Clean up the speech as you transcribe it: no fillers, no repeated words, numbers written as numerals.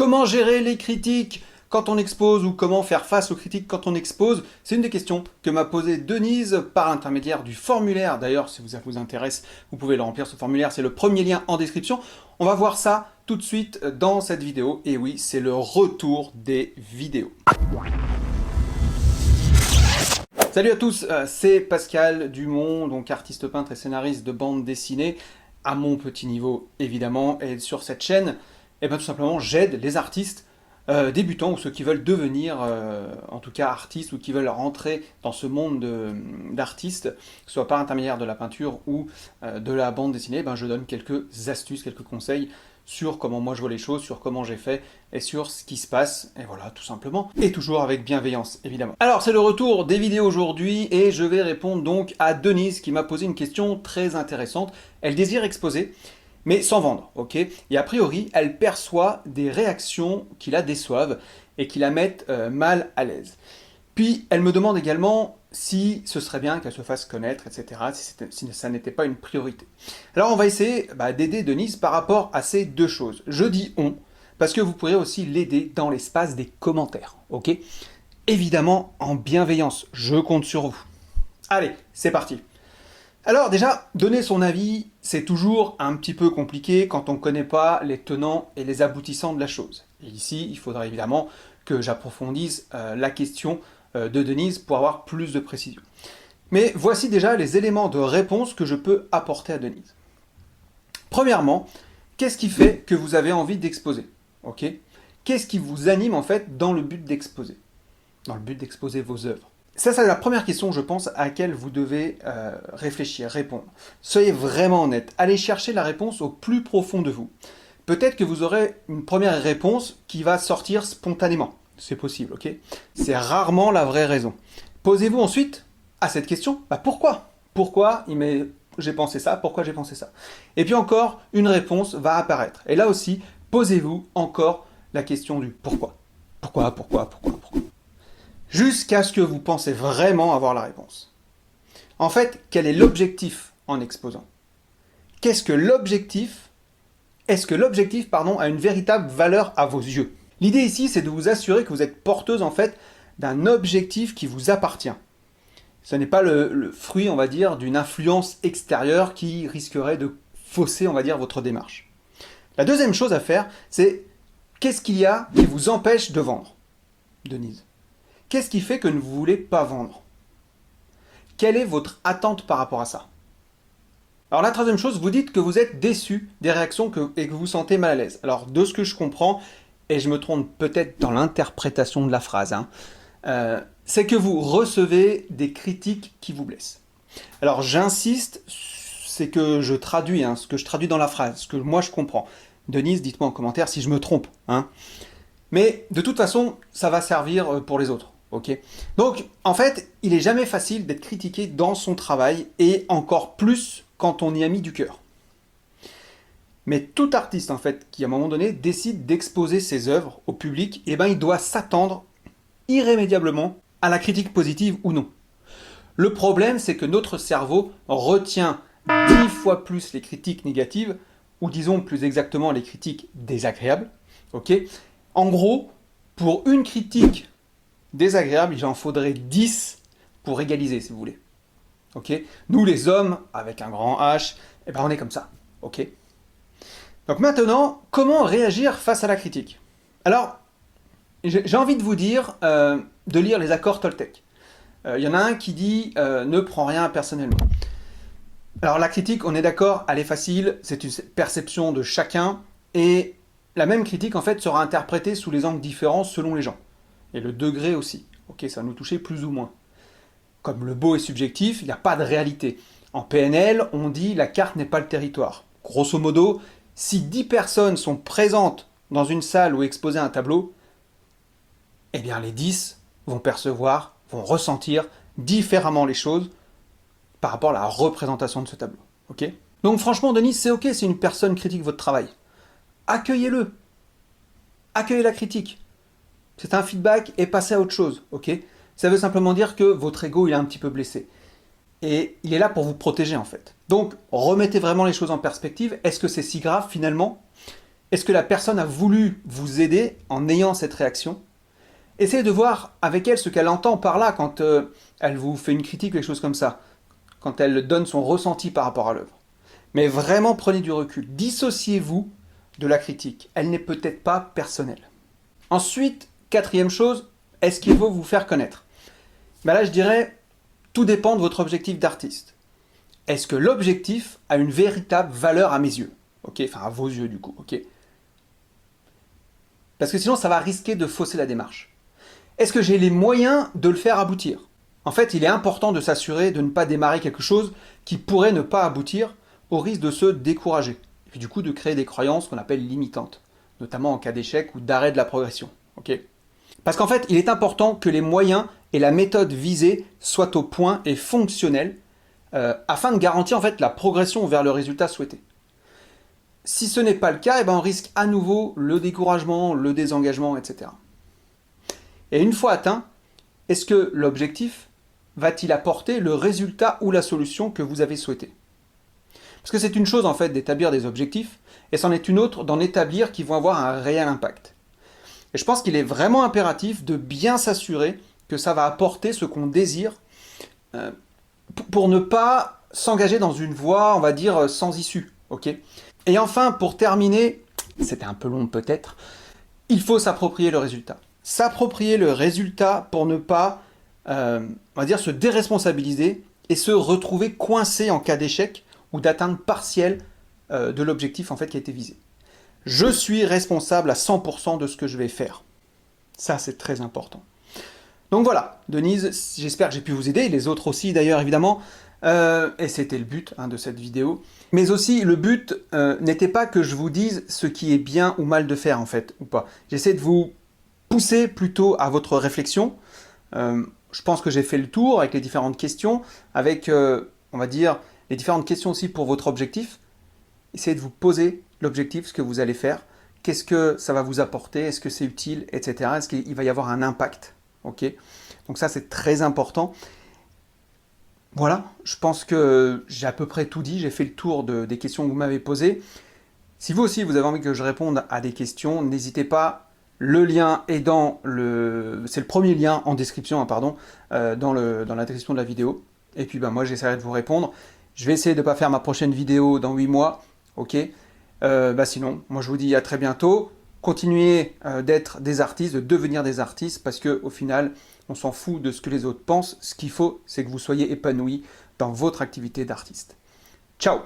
Comment gérer les critiques quand on expose ou comment faire face aux critiques quand on expose? C'est une des questions que m'a posée Denise par l'intermédiaire du formulaire. D'ailleurs, si ça vous intéresse, vous pouvez le remplir, ce formulaire. C'est le premier lien en description. On va voir ça tout de suite dans cette vidéo. Et oui, c'est le retour des vidéos. Salut à tous, c'est Pascal Dumont, donc artiste peintre et scénariste de bande dessinée, à mon petit niveau évidemment, et sur cette chaîne, tout simplement j'aide les artistes débutants ou ceux qui veulent devenir en tout cas artistes ou qui veulent rentrer dans ce monde d'artistes, que ce soit par l'intermédiaire de la peinture ou de la bande dessinée. Je donne quelques astuces, quelques conseils sur comment moi je vois les choses, sur comment j'ai fait et sur ce qui se passe, et voilà, tout simplement. Et toujours avec bienveillance, évidemment. Alors, c'est le retour des vidéos aujourd'hui, et je vais répondre donc à Denise qui m'a posé une question très intéressante. Elle désire exposer, mais sans vendre, ok? Et a priori, elle perçoit des réactions qui la déçoivent et qui la mettent mal à l'aise. Puis, elle me demande également si ce serait bien qu'elle se fasse connaître, etc., si ça n'était pas une priorité. Alors on va essayer d'aider Denise par rapport à ces deux choses. Je dis « on » parce que vous pourrez aussi l'aider dans l'espace des commentaires, ok? Évidemment en bienveillance, je compte sur vous. Allez, c'est parti. Alors déjà, donner son avis, c'est toujours un petit peu compliqué quand on ne connaît pas les tenants et les aboutissants de la chose. Et ici, il faudra évidemment que j'approfondisse la question de Denise pour avoir plus de précision. Mais voici déjà les éléments de réponse que je peux apporter à Denise. Premièrement, qu'est-ce qui fait que vous avez envie d'exposer? Ok? Qu'est-ce qui vous anime en fait dans le but d'exposer? Dans le but d'exposer vos œuvres. Ça, c'est la première question, je pense, à laquelle vous devez réfléchir, répondre. Soyez vraiment honnête. Allez chercher la réponse au plus profond de vous. Peut-être que vous aurez une première réponse qui va sortir spontanément. C'est possible, ok? C'est rarement la vraie raison. Posez-vous ensuite à cette question, pourquoi? Pourquoi j'ai pensé ça? Pourquoi j'ai pensé ça? Et puis encore, une réponse va apparaître. Et là aussi, posez-vous encore la question du pourquoi. Pourquoi? Jusqu'à ce que vous pensez vraiment avoir la réponse. En fait, quel est l'objectif en exposant? Qu'est-ce que l'objectif? Est-ce que l'objectif, a une véritable valeur à vos yeux? L'idée ici, c'est de vous assurer que vous êtes porteuse en fait d'un objectif qui vous appartient. Ce n'est pas le fruit, on va dire, d'une influence extérieure qui risquerait de fausser, on va dire, votre démarche. La deuxième chose à faire, c'est qu'est-ce qu'il y a qui vous empêche de vendre, Denise? Qu'est-ce qui fait que vous ne voulez pas vendre? Quelle est votre attente par rapport à ça? Alors la troisième chose, vous dites que vous êtes déçu des réactions et que vous vous sentez mal à l'aise. Alors de ce que je comprends, et je me trompe peut-être dans l'interprétation de la phrase, c'est que vous recevez des critiques qui vous blessent. Alors j'insiste, c'est que je traduis, ce que je traduis dans la phrase, ce que moi je comprends. Denise, dites-moi en commentaire si je me trompe. Mais de toute façon, ça va servir pour les autres. Ok? Donc en fait, il n'est jamais facile d'être critiqué dans son travail, et encore plus quand on y a mis du cœur. Mais tout artiste, en fait, qui à un moment donné décide d'exposer ses œuvres au public, il doit s'attendre irrémédiablement à la critique positive ou non. Le problème, c'est que notre cerveau retient 10 fois plus les critiques négatives, ou disons plus exactement les critiques désagréables. Ok? En gros, pour une critique désagréable, il en faudrait 10 pour égaliser, si vous voulez. Ok? Nous, les hommes, avec un grand H, on est comme ça. Ok? Donc maintenant, comment réagir face à la critique? Alors, j'ai envie de vous dire de lire les accords Toltec. Il y en a un qui dit « ne prends rien personnellement ». Alors la critique, on est d'accord, elle est facile, c'est une perception de chacun, et la même critique en fait sera interprétée sous les angles différents selon les gens. Et le degré aussi. Ok, ça va nous toucher plus ou moins. Comme le beau est subjectif, il n'y a pas de réalité. En PNL, on dit « la carte n'est pas le territoire ». Grosso modo, si 10 personnes sont présentes dans une salle ou exposées un tableau, les 10 vont percevoir, vont ressentir différemment les choses par rapport à la représentation de ce tableau. Okay? Donc franchement, Denise, c'est ok si une personne critique votre travail. Accueillez-le. Accueillez la critique. C'est un feedback et passez à autre chose. Okay? Ça veut simplement dire que votre ego il est un petit peu blessé. Et il est là pour vous protéger en fait. Donc remettez vraiment les choses en perspective. Est-ce que c'est si grave finalement? Est-ce que la personne a voulu vous aider en ayant cette réaction? Essayez de voir avec elle ce qu'elle entend par là quand elle vous fait une critique ou quelque chose comme ça, quand elle donne son ressenti par rapport à l'œuvre. Mais vraiment prenez du recul, dissociez-vous de la critique, elle n'est peut-être pas personnelle. Ensuite, quatrième chose, est-ce qu'il faut vous faire connaître? Ben là je dirais, tout dépend de votre objectif d'artiste. Est-ce que l'objectif a une véritable valeur à mes yeux? Ok, enfin à vos yeux du coup, ok. Parce que sinon ça va risquer de fausser la démarche. Est-ce que j'ai les moyens de le faire aboutir? En fait, il est important de s'assurer de ne pas démarrer quelque chose qui pourrait ne pas aboutir au risque de se décourager. Et puis du coup de créer des croyances qu'on appelle limitantes, notamment en cas d'échec ou d'arrêt de la progression. Okay, parce qu'en fait, il est important que les moyens et la méthode visée soient au point et fonctionnels afin de garantir en fait la progression vers le résultat souhaité. Si ce n'est pas le cas, on risque à nouveau le découragement, le désengagement, etc. Et une fois atteint, est-ce que l'objectif va-t-il apporter le résultat ou la solution que vous avez souhaité? Parce que c'est une chose en fait d'établir des objectifs, et c'en est une autre d'en établir qui vont avoir un réel impact. Et je pense qu'il est vraiment impératif de bien s'assurer que ça va apporter ce qu'on désire pour ne pas s'engager dans une voie, on va dire, sans issue. Okay, et enfin, pour terminer, c'était un peu long peut-être, il faut s'approprier le résultat. S'approprier le résultat pour ne pas, on va dire, se déresponsabiliser et se retrouver coincé en cas d'échec ou d'atteinte partielle de l'objectif en fait qui a été visé. Je suis responsable à 100% de ce que je vais faire. Ça, c'est très important. Donc voilà, Denise, j'espère que j'ai pu vous aider, et les autres aussi d'ailleurs évidemment, et c'était le but de cette vidéo. Mais aussi, le but n'était pas que je vous dise ce qui est bien ou mal de faire en fait, ou pas. J'essaie de vous pousser plutôt à votre réflexion. Je pense que j'ai fait le tour avec les différentes questions, avec, on va dire, les différentes questions aussi pour votre objectif. Essayez de vous poser l'objectif, ce que vous allez faire, qu'est-ce que ça va vous apporter, est-ce que c'est utile, etc. Est-ce qu'il va y avoir un impact? Ok, donc ça c'est très important. Voilà, je pense que j'ai à peu près tout dit, j'ai fait le tour des questions que vous m'avez posées. Si vous aussi vous avez envie que je réponde à des questions, n'hésitez pas, le lien est dans le... c'est le premier lien en description, dans la description de la vidéo. Et puis moi j'essaierai de vous répondre. Je vais essayer de ne pas faire ma prochaine vidéo dans 8 mois, ok. Sinon, moi je vous dis à très bientôt. Continuez d'être des artistes, de devenir des artistes, parce qu'au final, on s'en fout de ce que les autres pensent. Ce qu'il faut, c'est que vous soyez épanouis dans votre activité d'artiste. Ciao!